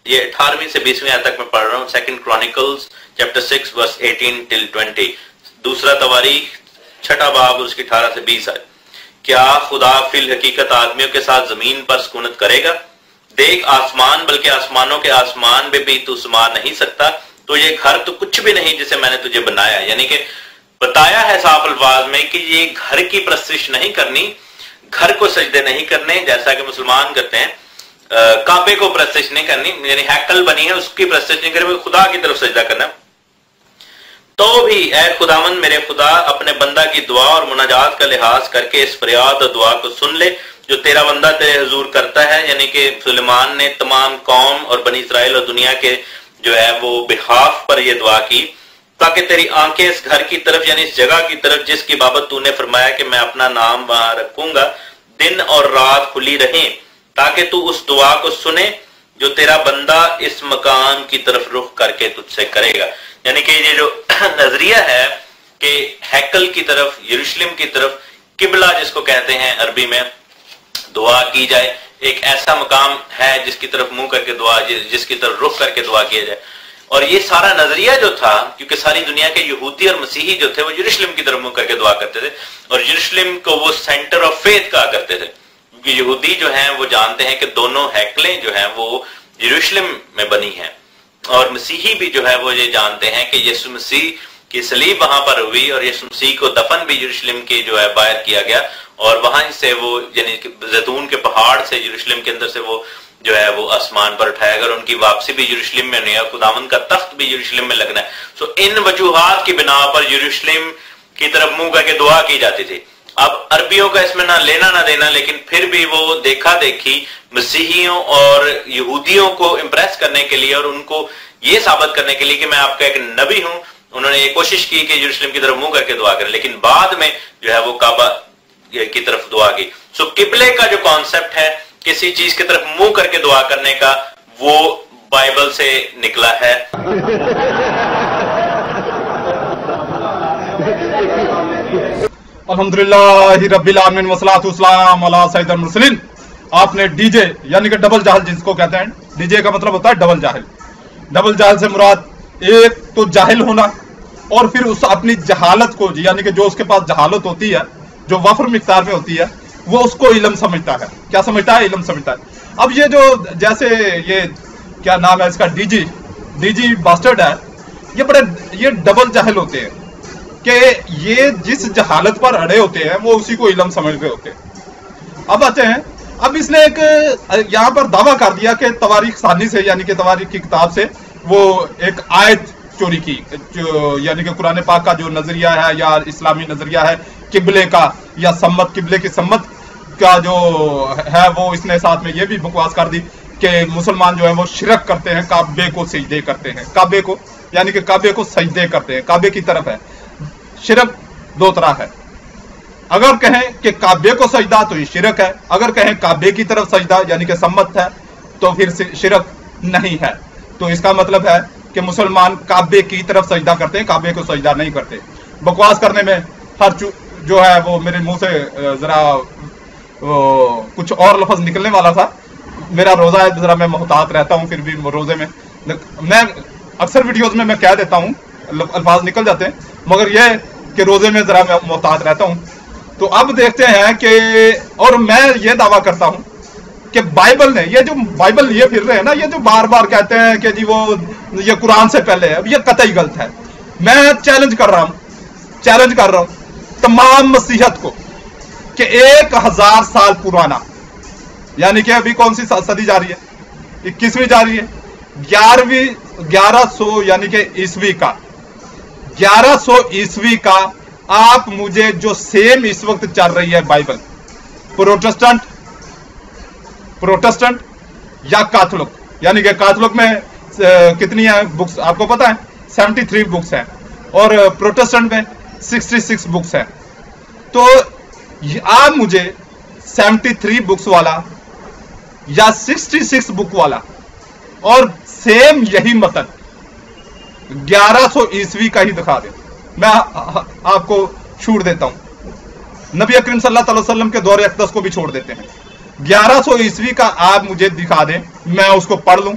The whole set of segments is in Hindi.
ये 18वीं से 20वीं आयत तक मैं पढ़ रहा हूँ। 2 क्रॉनिकल्स चैप्टर 6 वर्स 18 till 20, दूसरा तवारीख 6 बाब उसकी 18 से 20 आयत। क्या खुदा फिल हकीकत आदमियों के साथ जमीन पर सुकूनत करेगा? देख आसमान, बल्कि आसमानों के आसमान में भी तू समा नहीं सकता, तो ये घर तो कुछ भी नहीं जिसे मैंने तुझे बनाया। यानी कि बताया है साफ अल्फाज में कि ये घर की प्रस्तिश नहीं करनी, घर को सजदे नहीं करने जैसा कि मुसलमान करते हैं, काबे को प्रस्तिश नहीं करनी, यानी हैकल बनी है उसकी प्रस्तिश नहीं करनी, खुदा की तरफ सजदा करना। तो भी ऐ खुदावन मेरे खुदा, अपने बंदा की दुआ और मुनाजात का लिहाज करके इस फरियाद और दुआ को सुन ले जो तेरा बंदा तेरे हुजूर करता है। यानी कि सुलेमान ने तमाम कौम और बनी इसराइल और दुनिया के जो है वो बिहाफ पर यह दुआ की, ताकि तेरी आंखें इस घर की तरफ यानी इस जगह की तरफ जिसकी बाबत तूने फरमाया कि मैं अपना नाम वहां रखूंगा, दिन और रात खुली रहें, ताकि तू उस दुआ को सुने जो तेरा बंदा इस मकान की तरफ रुख करके तुझसे करेगा। यानी कि ये जो नजरिया है कि हैकल की तरफ, यरूशलेम की तरफ, किबला जिसको कहते हैं अरबी में, दुआ की जाए, एक ऐसा मकाम है जिसकी तरफ मुंह करके दुआ, जिसकी तरफ रुख करके दुआ किया जाए। और ये सारा नजरिया जो था, क्योंकि सारी दुनिया के यहूदी और मसीही जो थे वो यरूशलेम की तरफ मुंह करके दुआ करते थे, और यरूशलेम को वो सेंटर ऑफ फेथ कहा करते थे, क्योंकि यहूदी जो हैं वो जानते हैं कि दोनों हैकलें जो हैं वो यरूशलेम में बनी हैं, और मसीही भी जो है वो ये जानते हैं कि यीशु मसीह की सलीब वहां पर हुई और यीशु मसीह को दफन भी यरूशलेम के जो है बाहर किया गया, और वहां से वो यानी जैतून के पहाड़ से यरूशलेम के अंदर से वो जो है वो आसमान पर उठाया गया, और उनकी वापसी भी यरूशलेम में नहीं है, खुदावन का तख्त भी यरूशलेम में लगना है। सो इन वजूहात की बिना पर यरूशलेम की तरफ मुंह करके दुआ की जाती थी। अब अरबियों का इसमें ना लेना ना देना, लेकिन फिर भी वो देखा देखी मसीहियों और यहूदियों को इम्प्रेस करने के लिए और उनको ये साबित करने के लिए कि मैं आपका एक नबी हूं, उन्होंने ये कोशिश की कि यरूशलेम की तरफ मुंह करके दुआ करें, लेकिन बाद में जो है वो काबा की तरफ दुआ की। सो किबले का जो कॉन्सेप्ट है किसी चीज की तरफ मुंह करके दुआ करने का, वो बाइबल से निकला है। अल्हम्दुलिल्लाह रब्बिल आलमीन वस्सलातु वस्सलाम अला सय्यिदिल मुरसलीन। आपने डीजे यानी कि डबल जाहिल जिसको कहते हैं, डीजे का मतलब होता है डबल जाहिल। डबल जाहिल से मुराद एक तो जाहिल होना, और फिर उस अपनी जहालत को यानी कि जो उसके पास जहालत होती है जो वफर मिकदार में होती है वो उसको इल्म समझता है। क्या समझता है? इल्म समझता है। अब ये जो जैसे ये क्या नाम है इसका, डीजी बास्टर्ड है, ये डबल जाहिल होते हैं कि ये जिस जहालत पर अड़े होते हैं वो उसी को इल्म समझ रहे होते हैं। अब आते हैं, अब इसने एक यहाँ पर दावा कर दिया कि तवारीख सानी से यानी कि तवारीख की किताब से वो एक आयत चोरी की, जो यानी कि कुरान पाक का जो नजरिया है या इस्लामी नजरिया है किबले का या सम्मत, किबले की सम्मत का जो है वो इसने साथ में ये भी बकवास कर दी कि मुसलमान जो है वो शिरक करते हैं, काबे को सजदे करते हैं, काबे को यानी कि काबे को सजदे करते हैं, काबे की तरफ है। शिरक दो तरह है, अगर कहें कि काबे को सजदा तो ये शिरक है, अगर कहें काबे की तरफ सजदा यानी कि सम्मत है तो फिर शिरक नहीं है। तो इसका मतलब है कि मुसलमान काबे की तरफ सजदा करते हैं, काबे को सजदा नहीं करते। बकवास करने में हर जो है वो मेरे मुंह से जरा कुछ और लफ्ज निकलने वाला था। मेरा रोजा है, जरा मैं मोहतात रहता हूँ, फिर भी रोजे में मैं अक्सर वीडियोज में मैं कह देता हूँ, अल्फाज निकल जाते हैं, मगर यह कि रोजे में जरा मैं मोहतात रहता हूँ। तो अब देखते हैं कि, और मैं ये दावा करता हूँ कि बाइबल ने, ये जो बाइबल लिए फिर रहे हैं ना, ये जो बार बार कहते हैं कि जी वो ये कुरान से पहले है, ये कतई गलत है। मैं चैलेंज कर रहा हूँ तमाम मसीहत को कि 1000 साल पुराना, यानी कि अभी कौन सी सदी जा रही है? 21वीं जा रही है, 1100 यानी कि ईस्वी का, 1100 ईस्वी का आप मुझे जो सेम इस वक्त चल रही है बाइबल, प्रोटेस्टेंट या कैथोलिक, यानी कि कैथोलिक में कितनी है बुक्स आपको पता है? 73 बुक्स हैं, और प्रोटेस्टेंट में 66 बुक्स हैं। तो आप मुझे 73 बुक्स वाला या 66 बुक वाला और सेम यही मतन 1100 ईस्वी का ही दिखा दे, मैं आपको छूट देता हूं। नबी अकरम सल्लल्लाहु अलैहि वसल्लम के दौरे अक़दस को भी छोड़ देते हैं। 1100 ईस्वी का आप मुझे दिखा दें, मैं उसको पढ़ लूं,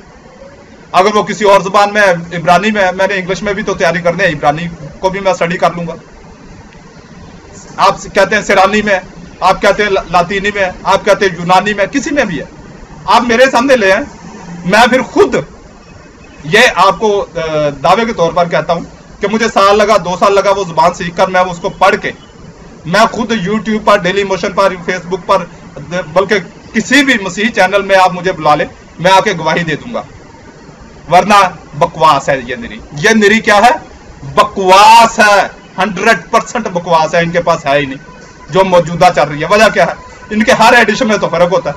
अगर वो किसी और जुबान में, इब्रानी में, मैंने इंग्लिश में भी तो तैयारी करनी है, इब्रानी को भी मैं स्टडी कर लूंगा। आप कहते हैं सिरानी में, आप कहते हैं लातीनी में, आप कहते हैं यूनानी में, किसी में भी है, आप मेरे सामने ले आए, मैं फिर खुद ये आपको दावे के तौर पर कहता हूं कि मुझे साल लगा, 2 साल लगा वो जुबान सीखकर, मैं उसको पढ़ के मैं खुद यूट्यूब पर, डेली मोशन पर, फेसबुक पर, बल्कि किसी भी मसीही चैनल में आप मुझे बुला ले, मैं आके गवाही दे दूंगा। वरना बकवास है ये निरी क्या है? बकवास है, 100% बकवास है, इनके पास है ही नहीं जो मौजूदा चल रही है। वजह क्या है? इनके हर एडिशन में तो फर्क होता है,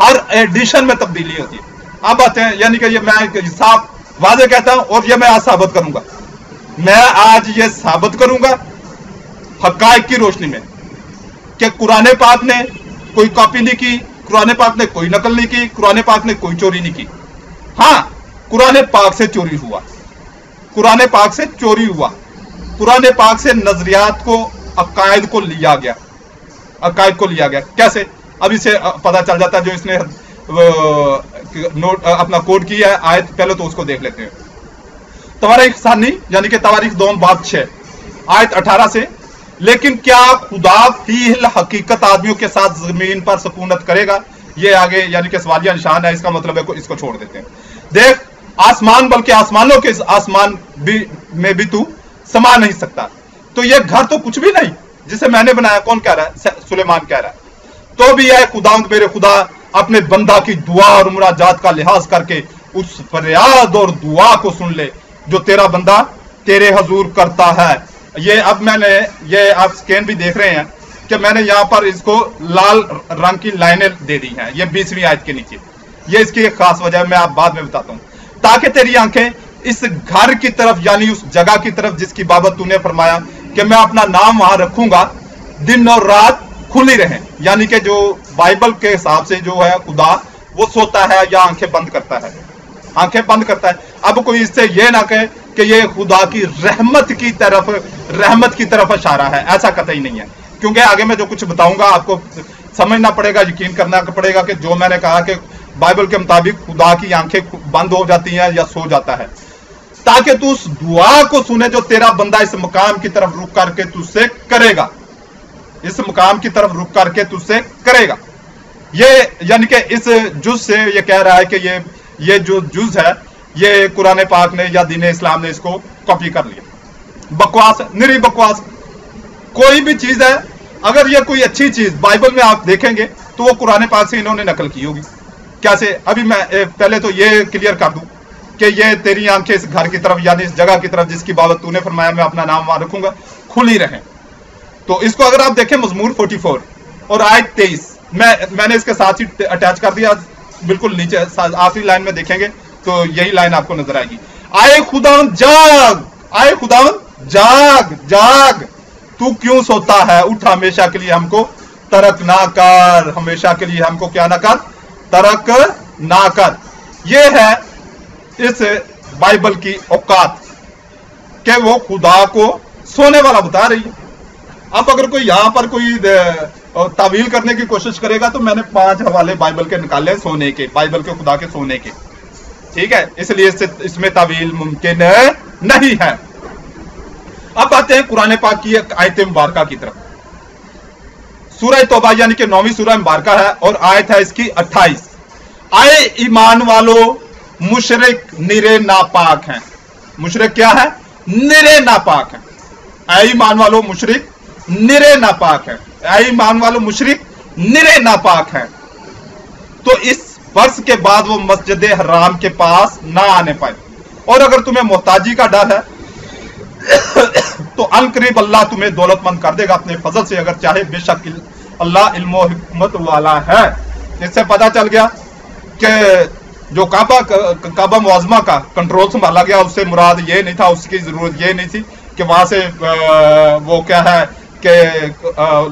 हर एडिशन में तब्दीली होती है। अब आते हैं, यानी कि ये मैं साफ वादे कहता हूं और ये मैं आज साबित करूंगा, मैं आज ये साबित करूंगा हकायक की रोशनी में कि कुरान पाक ने कोई कॉपी नहीं की, कुरान पाक ने कोई नकल नहीं की, कुरान पाक ने कोई चोरी नहीं की। हां, कुरान पाक से चोरी हुआ, कुरान पाक से चोरी हुआ, कुरान पाक से नजरियात को, अकायद को लिया गया, अकायद को लिया गया। कैसे? अब इसे पता चल जाता है, जो इसने नोट अपना कोड किया है आयत, पहले तो उसको देख लेते हैं। तवारीख सानी यानी कि तवारीख 2 बाब 6 आयत 18 से, लेकिन क्या खुदा फील हकीकत आदमियों के साथ जमीन पर सुकूनत करेगा? ये आगे यानी कि सवालिया निशान है, इसका मतलब है इसको छोड़ देते हैं। देख, आसमान, बल्कि आसमानों के आसमान में भी तू समा नहीं सकता, तो ये घर तो कुछ भी नहीं जिसे मैंने बनाया। कौन कह रहा है? सुलेमान कह रहा है। तो भी है खुदा, मेरे खुदा अपने बंदा की दुआ और मुराजात का लिहाज करके उस फरियाद और दुआ को सुन ले जो तेरा बंदा तेरे हजूर करता है। ये अब मैंने, ये आप स्कैन भी देख रहे हैं कि मैंने यहां पर इसको लाल रंग की लाइनें दे दी हैं, ये 20वीं आयत के नीचे। ये इसकी एक खास वजह है, मैं आप बाद में बताता हूं, ताकि तेरी आंखें इस घर की तरफ, यानी उस जगह की तरफ जिसकी बाबत तूने फरमाया कि मैं अपना नाम वहां रखूंगा, दिन और रात खुली रहें। यानी कि जो बाइबल के हिसाब से जो है खुदा वो सोता है या आंखें बंद करता है, आंखें बंद करता है। अब कोई इससे ये ना कहे कि ये खुदा की रहमत की तरफ इशारा है, ऐसा कतई नहीं है, क्योंकि आगे मैं जो कुछ बताऊंगा आपको समझना पड़ेगा, यकीन करना पड़ेगा कि जो मैंने कहा कि बाइबल के मुताबिक खुदा की आंखें बंद हो जाती हैं या सो जाता है, ताकि तू उस दुआ को सुने जो तेरा बंदा इस मुकाम की तरफ रुक करके तुझसे करेगा, इस मुकाम की तरफ रुक करके तुझसे करेगा। ये यानी कि इस जुज से ये कह रहा है कि ये जो जुज है ये कुरान पाक ने या दीन इस्लाम ने इसको कॉपी कर लिया। बकवास, निरी बकवास। कोई भी चीज है, अगर ये कोई अच्छी चीज बाइबल में आप देखेंगे तो वो कुरान पाक से इन्होंने नकल की होगी। कैसे? अभी मैं पहले तो ये क्लियर कर दूं कि ये तेरी आंखें इस घर की तरफ, यानी इस जगह की तरफ जिसकी बाबत तूने फरमाया मैं अपना नाम वहां रखूंगा, खुली रहें। तो इसको अगर आप देखें मजमूर 44 और आयत 23, मैंने इसके साथ ही अटैच कर दिया, बिल्कुल नीचे आखिरी लाइन में देखेंगे तो यही लाइन आपको नजर आएगी। आए खुदावन जाग, आए खुदावन जाग, जाग, तू क्यों सोता है? उठ, हमेशा के लिए हमको तरक ना कर, हमेशा के लिए हमको क्या ना कर, तरक ना कर। ये है इस बाइबल की औकात कि वो खुदा को सोने वाला बता रही है। अब अगर कोई यहां पर कोई तावील करने की कोशिश करेगा तो मैंने 5 हवाले बाइबल के निकाले सोने के, बाइबल के खुदा के सोने के, ठीक है, इसलिए इसमें तावील मुमकिन नहीं है। अब आते हैं कुरान पाक की एक आयत मुबारका की तरफ। सूरह तौबा यानी कि 9वीं सूरह मुबारका है और आयत है इसकी 28। आए ईमान वालो, मुशरिक निरे नापाक हैं। मुशरिक क्या है? निरे नापाक हैं। आए ईमान वालो, मुशरिक निरे नापाक है। आए ईमान वालो, मुशरिक निरे नापाक है। तो इस वर्ष के बाद वो मस्जिद हराम के पास ना आने पाए। और अगर तुम्हें मोहताजी का डर है तो अनकरीब अल्लाह तुम्हें दौलतमंद कर देगा अपने फजल से, अगर चाहे, बेशक अल्लाह इल्म और हिकमत वाला है। इससे पता चल गया कि जो काबा मुआज़मा का कंट्रोल संभाला गया, उससे मुराद ये नहीं था, उसकी जरूरत ये नहीं थी कि वहां से वो क्या है कि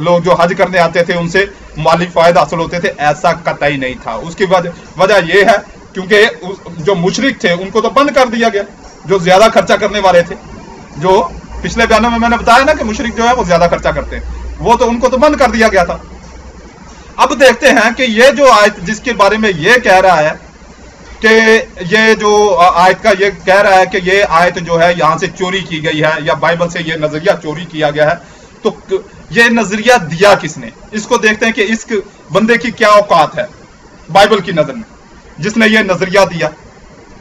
लोग जो हज करने आते थे उनसे माली फायदा हासिल होते थे, ऐसा कतई नहीं था। उसकी वजह यह है क्योंकि जो मुशरिक थे उनको तो बंद कर दिया गया, जो ज्यादा खर्चा करने वाले थे, जो पिछले बयानों में मैंने बताया ना कि मुशरिक जो है वो ज्यादा खर्चा करते हैं, वो तो उनको तो बंद कर दिया गया था। अब देखते हैं कि ये जो आयत जिसके बारे में ये कह रहा है कि ये जो आयत का ये कह रहा है कि ये आयत जो है यहां से चोरी की गई है या बाइबल से ये नजरिया चोरी किया गया है, तो ये नजरिया दिया किसने? इसको देखते हैं कि इस बंदे की क्या औकात है बाइबल की नजर में, जिसने ये नजरिया दिया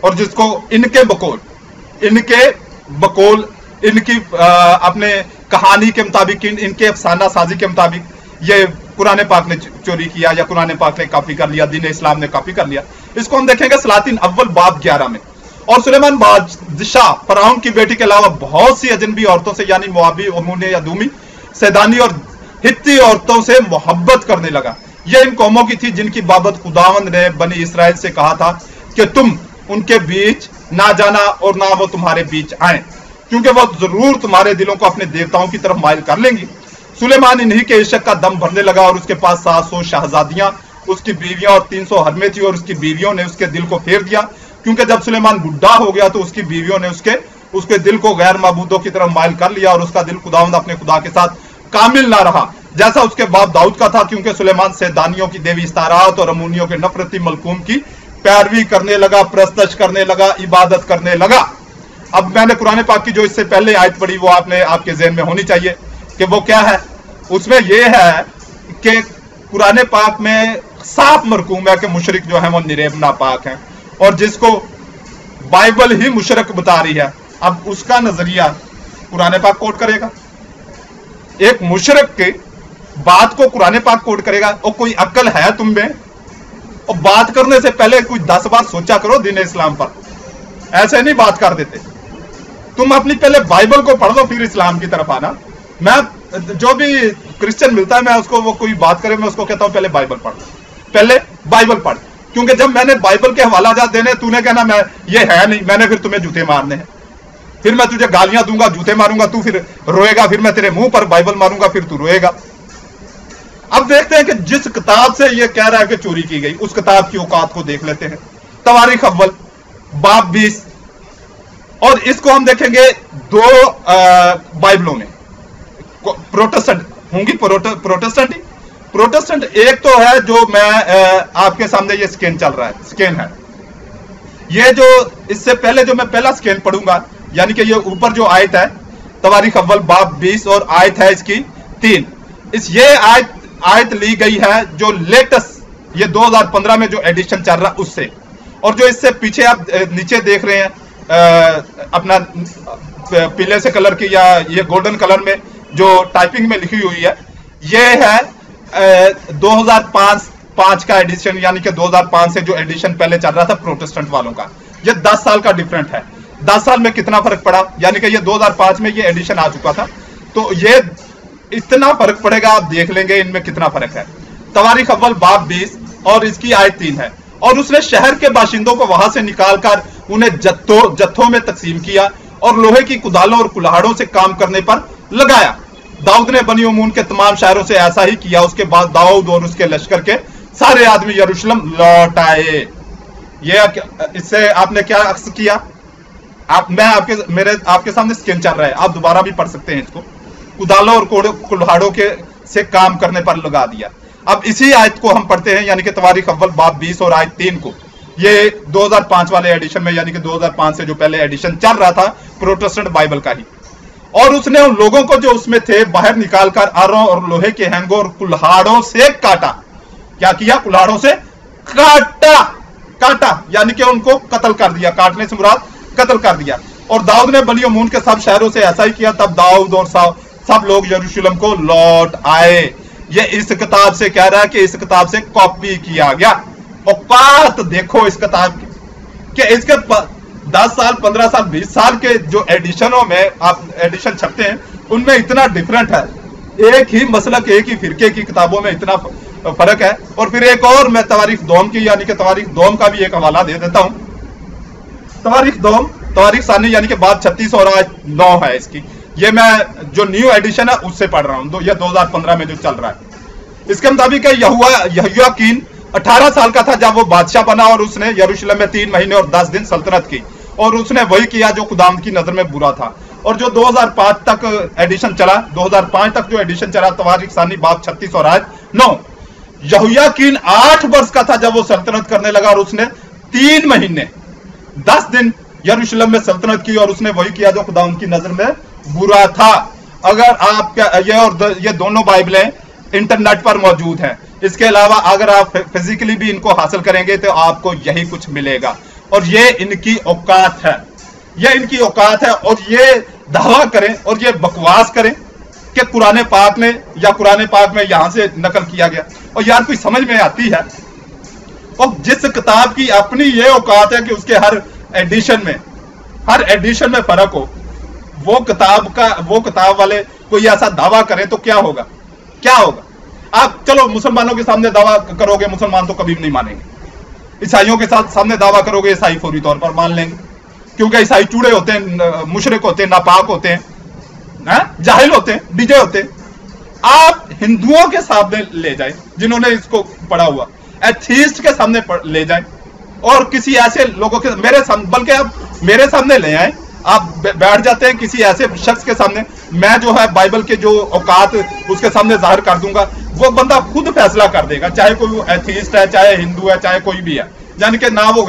और जिसको इनके बकौल इनकी अपने कहानी के मुताबिक, इनके अफसाना साजी के मुताबिक ये कुरान पाक ने चोरी किया या कुरान पाक ने कॉपी कर लिया, दीन इस्लाम ने कॉपी कर लिया। इसको हम देखेंगे सलातीन अव्वल बाब 11 में। और सुलेमान बादशाह फराउन की बेटी के अलावा बहुत सी अजनबी औरतों से यानी मुआबी, अमूनी या दूमी, सैदानी और हित्ती औरतों से मोहब्बत करने लगा। यह इन कौमों की थी जिनकी बाबत खुदावंद ने बनी इसराइल से कहा था कि तुम उनके बीच ना जाना और ना वो तुम्हारे बीच आए, क्योंकि वो जरूर तुम्हारे दिलों को अपने देवताओं की तरफ माइल कर लेंगी। सुलेमान इन्हीं के इश्क का दम भरने लगा और उसके पास 700 शहजादियां, उसकी बीवियां और 300 हरमें थी, और उसकी बीवियों ने उसके दिल को फेर दिया, क्योंकि जब सुलेमान बुढ़ा हो गया तो उसकी बीवियों ने उसके दिल को गैर माबूदों की तरफ माइल कर लिया और उसका दिल खुदावंद अपने खुदा के साथ कामिल ना रहा, जैसा उसके बाप दाऊद का था, क्योंकि सुलेमान सैदानियों की देवी इस्तारात और अमूनियों के नफरती मलकूम की पैरवी करने लगा, प्रस्तश करने लगा, इबादत करने लगा। अब मैंने कुरान पाक की जो इससे पहले आयत पढ़ी वो आपके ज़हन में होनी चाहिए कि वो क्या है। उसमें यह है कि कुरान पाक में साफ मरकूम है कि मुशरिक जो है वो निरेब नापाक है, और जिसको बाइबल ही मुशरक बता रही है, अब उसका नजरिया कुरान पाक कोट करेगा। एक मुशरक के बात को कुरान पाक कोट करेगा। और कोई अक्ल है तुम में? और बात करने से पहले कोई 10 बार सोचा करो दीन इस्लाम पर, ऐसे नहीं बात कर देते। तुम अपनी पहले बाइबल को पढ़ लो फिर इस्लाम की तरफ आना। मैं जो भी क्रिश्चियन मिलता है मैं उसको, वो कोई बात करे मैं उसको कहता हूं पहले बाइबल पढ़, पहले बाइबल पढ़, क्योंकि जब मैंने बाइबल के हवाला जात देने, तूने कहना मैं ये है नहीं, मैंने फिर तुम्हें जूते मारने हैं, फिर मैं तुझे गालियां दूंगा, जूते मारूंगा, तू फिर रोएगा, फिर मैं तेरे मुंह पर बाइबल मारूंगा, फिर तू रोएगा। अब देखते हैं कि जिस किताब से ये कह रहा है कि चोरी की गई, उस किताब की औकात को देख लेते हैं। तवारीख अव्वल बाब 20, और इसको हम देखेंगे 2 बाइबलों में। प्रोटेस्टेंट होंगी, प्रोटेस्टेंट एक तो है जो मैं आपके सामने ये स्कैन चल रहा है, स्कैन है ये, जो इससे पहले जो मैं पहला स्कैन पढ़ूंगा, यानी कि ये ऊपर जो आयत है तवारीख अव्वल बाब 20 और आयत है इसकी 3। ये आयत ली गई है जो लेटेस्ट, ये 2015 में जो एडिशन चल रहा उससे, और जो इससे पीछे आप नीचे देख रहे हैं अपना पीले से कलर की या ये गोल्डन कलर में जो टाइपिंग में लिखी हुई है, ये है 2005 का एडिशन, यानी कि 2005 से जो एडिशन पहले चल रहा था प्रोटेस्टेंट वालों का। ये 10 साल का डिफरेंट है। 10 साल में कितना फर्क पड़ा, यानी कि ये 2005 में ये एडिशन आ चुका था, तो ये इतना फर्क पड़ेगा, आप देख लेंगे इनमें कितना फर्क है। तवारीख अव्वल बाब 20 और इसकी आयत 3 है। और उसने शहर के बाशिंदों को वहां से निकालकर उन्हें जत्थों में तकसीम किया और लोहे की कुदालों और कुल्हाड़ों से काम करने पर लगाया। दाऊद ने बनी उमून के तमाम शहरों से ऐसा ही किया। उसके बाद दाऊद और उसके लश्कर के सारे आदमी यरूशलेम लौट आए। ये इससे आपने क्या अक्स किया? मैं आपके सामने स्कैन चल रहा है, आप दोबारा भी पढ़ सकते हैं इसको। कुदालों और कुल्हाड़ों के से काम करने पर लगा दिया। अब इसी आयत को हम पढ़ते हैं, यानी कि तवारीख अव्वल बाब 20 और आयत 3 को, ये 2005 वाले एडिशन में, यानी कि 2005 से जो पहले एडिशन चल रहा था प्रोटेस्टेंट बाइबल का ही। और उसने उन लोगों को जो उसमें थे बाहर निकालकर आरों और लोहे के हैंगों और कुल्हाड़ों से काटा। क्या किया? कुल्हाड़ों से काटा, यानी कि उनको कत्ल कर दिया। काटने से मुराद कत्ल कर दिया। और दाऊद ने बनी उमून के सब शहरों से ऐसा ही किया। तब दाऊद और सब लोग यरूशलेम को लौट आए। ये इस किताब से कह रहा है कि इस किताब से कॉपी किया गया। औकात देखो इस किताब की कि इसके 10 साल 15 साल 20 साल के जो एडिशनों में आप एडिशन छपते हैं उनमें इतना डिफरेंट है। एक ही मसलक, एक ही फिरके की किताबों में इतना फर्क है। और फिर एक और मैं तवारीख दोम की, यानी कि तवारीख दोम का भी एक हवाला दे देता हूं। तवारीख दोम तवारीख सानी, यानी कि बाब 36 और आज 9 है इसकी। ये मैं जो न्यू एडिशन है उससे पढ़ रहा हूं, ये 2015 में जो चल रहा है। इसके मुताबिक यहोयाकीन 18 साल का था जब वो बादशाह बना और उसने यरूशलेम में 3 महीने और 10 दिन सल्तनत की। और उसने वही किया जो खुदावंद की नजर में बुरा था। और जो 2005 तक एडिशन चला, 2005 तक जो एडिशन चला तवारीख सानी बाब 36 और आयत 9, यहोयाकीन 8 वर्ष का था जब वो सल्तनत करने लगा और उसने 3 महीने 10 दिन यरूशलेम में सल्तनत की और उसने वही किया जो खुदा उनकी नजर में बुरा था। अगर आप ये दोनों बाइबलें इंटरनेट पर मौजूद हैं। इसके अलावा अगर आप फिजिकली भी इनको हासिल करेंगे तो आपको यही कुछ मिलेगा। और ये इनकी औकात है, ये इनकी औकात है। और ये दावा करें और ये बकवास करें कि कुरान पाक ने या कुरान पाक में यहां से नकल किया गया। और यार कोई समझ में आती है? और जिस किताब की अपनी ये औकात है कि उसके हर एडिशन में फर्क हो, वो किताब वाले कोई ऐसा दावा करें तो क्या होगा? क्या होगा? आप चलो मुसलमानों के सामने दावा करोगे, मुसलमान तो कभी भी नहीं मानेंगे। ईसाइयों के साथ सामने दावा करोगे, ईसाई फौरी तौर पर मान लेंगे, क्योंकि ईसाई चूड़े होते हैं, मुशरिक होते हैं, नापाक होते हैं, जाहिल होते हैं, डीजे होते हैं। आप हिंदुओं के सामने ले जाए जिन्होंने इसको पढ़ा हुआ, एथीस्ट के सामने ले जाए और किसी ऐसे लोगों के बल्कि आप मेरे सामने ले आए, आप बैठ जाते हैं किसी ऐसे शख्स के सामने, मैं जो है बाइबल के जो औकात उसके सामने जाहिर कर दूंगा, वो बंदा खुद फैसला कर देगा, चाहे कोई एथीस्ट है, चाहे हिंदू है, चाहे कोई भी है। यानी कि ना वो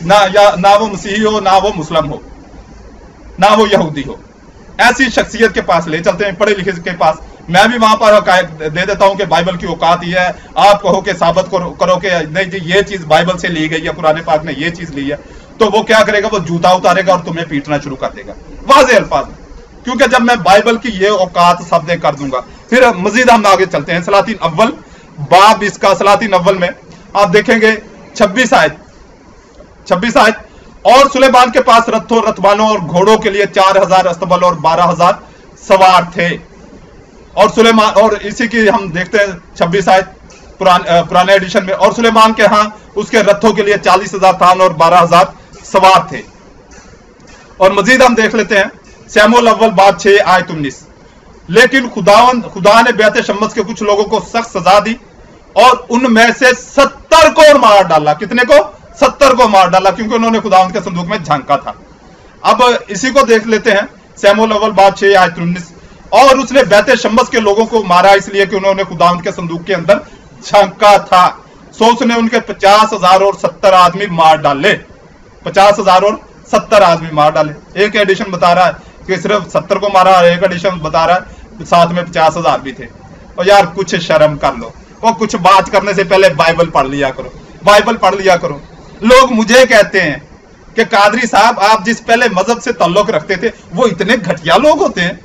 ना वो मसीही हो, ना वो मुस्लिम हो, ना वो यहूदी हो। ऐसी शख्सियत के पास ले चलते हैं, पढ़े लिखे के पास। मैं भी वहां पर हकायत दे देता हूं कि बाइबल की औकात ये है। आप कहो कि साबित करो कि नहीं जी ये चीज बाइबल से ली गई है, कुरान पाक ने ये चीज ली है, तो वो क्या करेगा? वो जूता उतारेगा और तुम्हें पीटना शुरू कर देगा वाज़ेह अल्फाज में। क्योंकि जब मैं बाइबल की ये औकात शब्द कर दूंगा। फिर मजीद हम आगे चलते हैं। सलातीन अव्वल बाब इसका सलातीन अव्वल में आप देखेंगे 26 आयत। और सुलेमान के पास रथों, रथवानों और घोड़ों के लिए 4000 अस्तबल और 12000 सवार थे। और सुलेमान, और इसी की हम देखते हैं 26 आयत पुराने एडिशन में। और सुलेमान के हां उसके रथों के लिए 40,000 थान और 12,000 सवार थे। और मजीद हम देख लेते हैं शमूएल अव्वल बाब 6 आयत 19। लेकिन खुदा ने बैत शम्मस के कुछ लोगों को सख्त सजा दी और उनमें से 70 को मार डाला। कितने को? 70 को मार डाला, क्योंकि उन्होंने खुदा के संदूक में झांका था। अब इसी को देख लेते हैं शमूएल अव्वल बाब 6 आयत 19। और उसने बैत शम्मस के लोगों को मारा इसलिए कि उन्होंने खुदा के संदूक के अंदर झांका था। सो उसने उनके 50,000 और 70 आदमी मार डाले। 50,000 और 70 आदमी मार डाले। एक एडिशन बता रहा है कि सिर्फ 70 को मारा, और एक एडिशन बता रहा है साथ में 50,000 भी थे। और यार कुछ शर्म कर लो, और कुछ बात करने से पहले बाइबल पढ़ लिया करो, बाइबल पढ़ लिया करो। लोग मुझे कहते हैं कि कादरी साहब आप जिस पहले मजहब से ताल्लुक रखते थे वो इतने घटिया लोग होते हैं,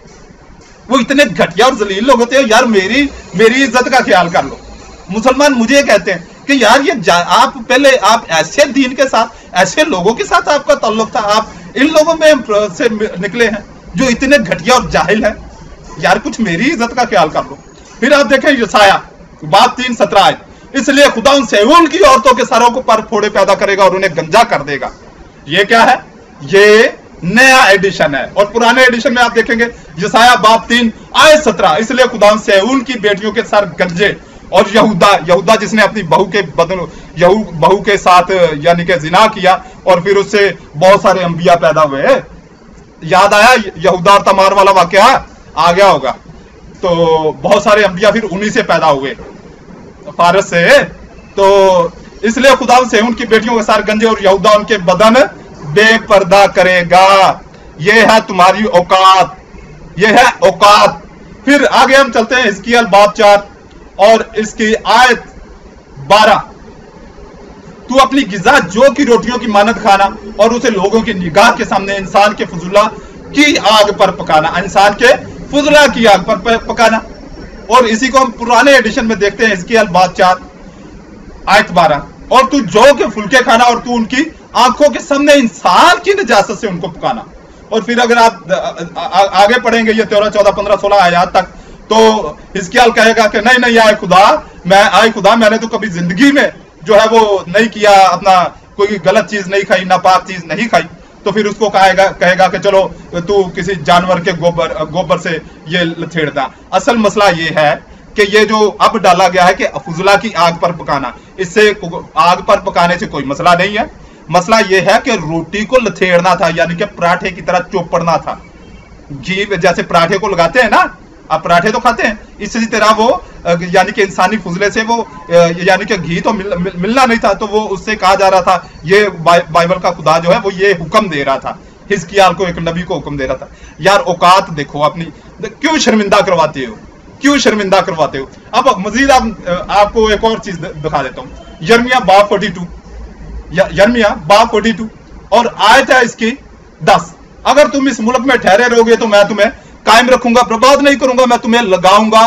वो इतने घटिया और जलील लोग होते हैं। यार मेरी इज्जत का ख्याल कर लो। मुसलमान मुझे कहते हैं कि यार ये आप ऐसे दीन के साथ, ऐसे लोगों के साथ आपका ताल्लुक था, आप इन लोगों में से निकले हैं जो इतने घटिया और जाहिल हैं। यार कुछ मेरी इज्जत का ख्याल कर लो। फिर आप देखें यशाया बाब 3:17 आयत। इसलिए खुदा उन सेऊल की औरतों के सरों को पर फोड़े पैदा करेगा और उन्हें गंजा कर देगा। ये क्या है? ये नया एडिशन है। और पुराने एडिशन में आप देखेंगे यशाया बाब 3 आयत 17। इसलिए खुदा उन सेऊल की बेटियों के सर गंजे और यहूदा जिसने अपनी बहू के साथ यानी कि जिना किया और फिर उससे बहुत सारे अंबिया पैदा हुए। याद आया यहूदा और तमार वाला वाकया आ गया होगा। तो बहुत सारे अंबिया फिर उन्हीं से पैदा हुए, फारस से। तो इसलिए खुदा से उनकी बेटियों के साथ गंजे और यहूदा उनके बदन बेपर्दा करेगा। ये है तुम्हारी औकात, ये है औकात। फिर आगे हम चलते हैं हिजकिय्याह बाब 4 और इसकी आयत 12। तू अपनी गिज़ा जो की रोटियों की मानद खाना और उसे लोगों की निगाह के सामने इंसान के फजुला की आग पर पकाना, इंसान के फजुला की आग पर पकाना। और इसी को हम पुराने एडिशन में देखते हैं हिजकिय्याह बाब 4 आयत 12। और तू जौ के फुलके खाना और तू उनकी आंखों के सामने इंसान की नजासत से उनको पकाना। और फिर अगर आप आगे पढ़ेंगे ये 13, 14, 15, 16 आयत तक, तो हिजकिय्याह कहेगा कि नहीं आए खुदा मैंने तो कभी जिंदगी में जो है वो नहीं किया, अपना कोई गलत चीज नहीं खाई, नापाक चीज नहीं खाई। तो फिर उसको कहेगा कि चलो तू किसी जानवर के गोबर से ये लथेड़ना। असल मसला ये है कि ये जो अब डाला गया है कि फुजला की आग पर पकाना, इससे आग पर पकाने से कोई मसला नहीं है। मसला ये है कि रोटी को लथेड़ना था, यानी कि पराठे की तरह चोपड़ना था। घी जैसे पराठे को लगाते हैं ना, आप पराठे तो खाते हैं, इसी तरह वो यानी कि इंसानी फुजले से वो यानी कि घी तो मिलना नहीं था, तो वो उससे कहा जा रहा था, ये बाइबल का खुदा जो है वो ये हुक्म दे रहा था, हिजकिय्याह को, एक नबी को हुक्म दे रहा था। यार औकात देखो अपनी, क्यों शर्मिंदा करवाते हो, क्यों शर्मिंदा करवाते हो। अब मजीद आपको एक और चीज दिखा देता हूँ, यिर्मयाह बाब 42, यिर्मयाह बाब 42 और आयत है इसकी 10। अगर तुम इस मुल्क में ठहरे रहोगे तो मैं तुम्हें कायम रखूंगा, बर्बाद नहीं करूंगा, मैं तुम्हें लगाऊंगा,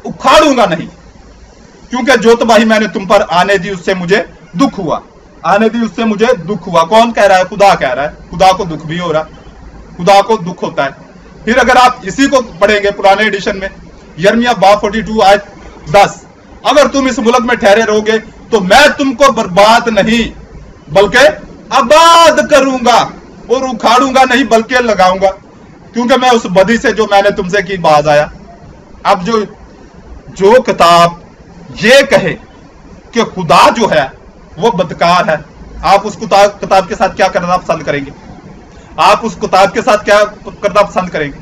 उखाड़ूंगा नहीं, क्योंकि जो तबाही मैंने तुम पर आने दी उससे मुझे दुख हुआ, आने दी उससे मुझे दुख हुआ। कौन कह रहा है? खुदा कह रहा है। खुदा को दुख भी हो रहा है, खुदा को दुख होता है। फिर अगर आप इसी को पढ़ेंगे पुराने एडिशन में, यिर्मयाह बाब 42 आयत 10, अगर तुम इस मुल्क में ठहरे रहोगे तो मैं तुमको बर्बाद नहीं बल्कि आबाद करूंगा, और उखाड़ूंगा नहीं बल्कि लगाऊंगा, क्योंकि मैं उस बदी से जो मैंने तुमसे की बाज आया। अब जो किताब ये कहे कि खुदा जो है वो बदकार है, आप उस किताब के साथ क्या करना पसंद करेंगे? आप उस किताब के साथ क्या करना पसंद करेंगे?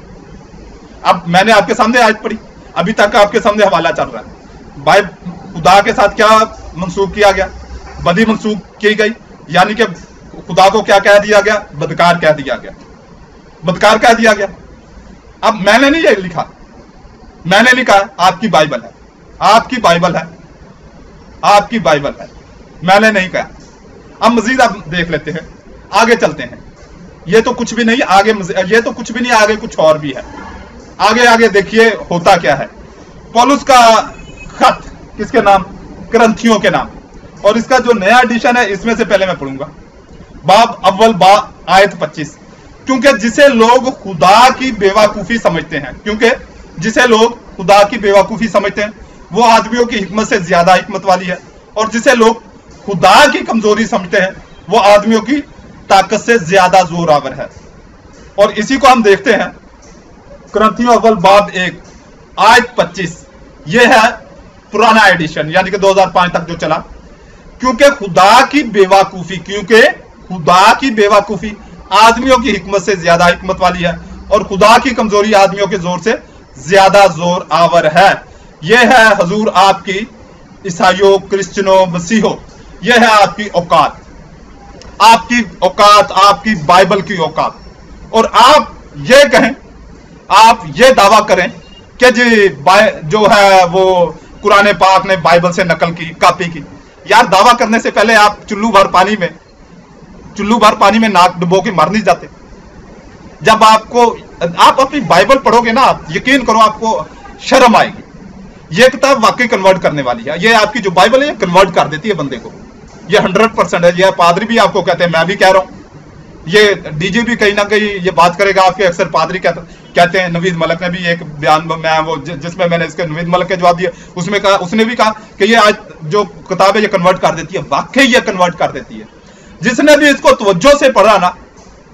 अब मैंने आपके सामने आयत पढ़ी, अभी तक आपके सामने हवाला चल रहा है। भाई खुदा के साथ क्या मंसूब किया गया? बदी मंसूब की गई, यानी कि खुदा को क्या कह दिया गया? बदकार कह दिया गया, बदकार कह दिया गया। अब मैंने नहीं ये लिखा, मैंने लिखा, आपकी बाइबल है, आपकी बाइबल है, आपकी बाइबल है, मैंने नहीं कहा। अब मजीद आप देख लेते हैं, आगे चलते हैं। ये तो कुछ भी नहीं आगे, ये तो कुछ भी नहीं, आगे कुछ और भी है। आगे देखिए होता क्या है। पौलुस का खत किसके नाम? करंथियों के नाम। और इसका जो नया एडिशन है इसमें से पहले मैं पढ़ूंगा बाब अव्वल बा आयत 25, क्योंकि जिसे लोग खुदा की बेवकूफी समझते हैं, क्योंकि जिसे लोग खुदा की बेवकूफी समझते हैं वो आदमियों की हिकमत से ज्यादा हिकमत वाली है, और जिसे लोग खुदा की कमजोरी समझते हैं वो आदमियों की ताकत से ज्यादा जोरावर है। और इसी को हम देखते हैं करंथियों अव्वल बाब 1 आयत 25, ये है पुराना एडिशन, यानी कि 2005 तक जो चला। क्योंकि खुदा की बेवकूफी, क्योंकि खुदा की बेवकूफी आदमियों की हिकमत से ज्यादा हिकमत वाली है, और खुदा की कमजोरी आदमियों के जोर से ज्यादा जोर आवर है। यह है हजूर आपकी ईसाइयों, क्रिश्चियनों, मसीहों, यह है आपकी औकात, आपकी औकात, आपकी बाइबल की औकात। और आप ये कहें, आप ये दावा करें कि जी जो है वो कुरान पाक ने बाइबल से नकल की, कॉपी की। यार दावा करने से पहले आप चुल्लू भर पानी में नाक डुबो के मर नहीं जाते? जब आप अपनी बाइबल पढ़ोगे ना, आप यकीन करो आपको शर्म आएगी। ये किताब वाकई कन्वर्ट करने वाली है। ये आपकी जो बाइबल है ये कन्वर्ट कर देती है बंदे को, ये 100% है। ये पादरी भी आपको कहते हैं, मैं भी कह रहा हूं, ये डीजे भी कहीं ना कहीं ये बात करेगा आपके। अक्सर पादरी कहते हैं, नवीद मलक ने भी एक बयान में वो जिसमें मैंने इसके नवीद मलक के जवाब दिया, उसमें कहा, उसने भी कहा कि ये आज जो किताब है ये कन्वर्ट कर देती है। वाकई ये कन्वर्ट कर देती है। जिसने भी इसको तवज्जो से पढ़ा ना,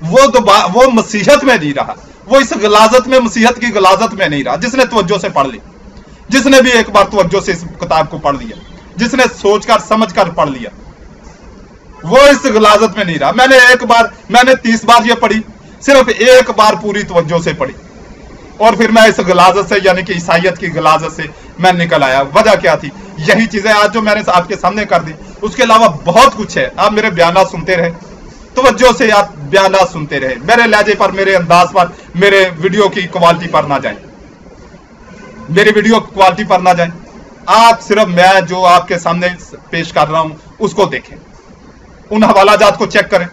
वो मसीहत में नहीं रहा, वो इस गलाजत में, मसीहत की गलाजत में नहीं रहा। जिसने तवज्जो से पढ़ ली, जिसने भी एक बार तवज्जो से इस किताब को पढ़ लिया, जिसने सोचकर समझकर पढ़ लिया, वो इस गलाजत में नहीं रहा। मैंने 30 बार ये पढ़ी, सिर्फ एक बार पूरी तवज्जो से पढ़ी, और फिर मैं इस गलाजत से, यानी कि ईसाइयत की गलाजत से मैं निकल आया। वजह क्या थी? यही चीजें आज जो मैंने आपके सामने कर दी। उसके अलावा बहुत कुछ है। आप मेरे बयाना सुनते रहे, तवज्जो से आप बयाना सुनते रहे, मेरे लहजे पर, मेरे अंदाज पर, मेरे वीडियो की क्वालिटी पर ना जाए, मेरी वीडियो क्वालिटी पर ना जाए। आप सिर्फ मैं जो आपके सामने पेश कर रहा हूं उसको देखें, उन हवालाजात को चेक करें,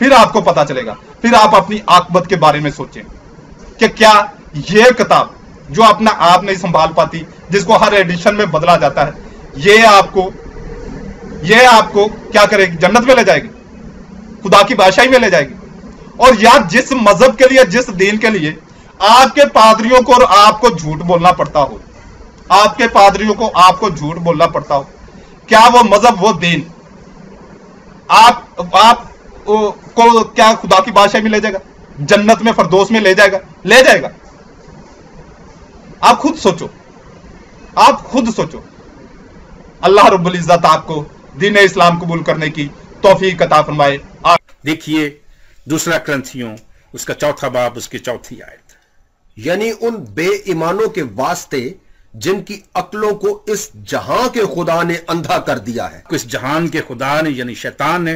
फिर आपको पता चलेगा। फिर आप अपनी आकबत के बारे में सोचें कि क्या ये किताब जो अपना आप नहीं संभाल पाती, जिसको हर एडिशन में बदला जाता है, ये आपको क्या करेगी? जन्नत में ले जाएगी, खुदा की बादशाही में ले जाएगी। और यार जिस मजहब के लिए, जिस दीन के लिए आपके पादरियों को और आपको झूठ बोलना पड़ता हो, आपके पादरियों को आपको झूठ बोलना पड़ता हो, क्या वो मजहब, वो दीन आप को क्या खुदा की बादशाही में ले जाएगा? जन्नत में, फरदौस में ले जाएगा? ले जाएगा। आप खुद सोचो, आप खुद सोचो। अल्लाह रब्बुल इज्जत आपको दीन इस्लाम कबूल करने की तौफीक अता फरमाए। देखिए दूसरा करंथियों उसका 4था बाब उसकी 4थी आयत। यानी उन बेईमानों के वास्ते जिनकी अक्लों को इस जहां के खुदा ने अंधा कर दिया है। इस जहान के खुदा ने यानी शैतान ने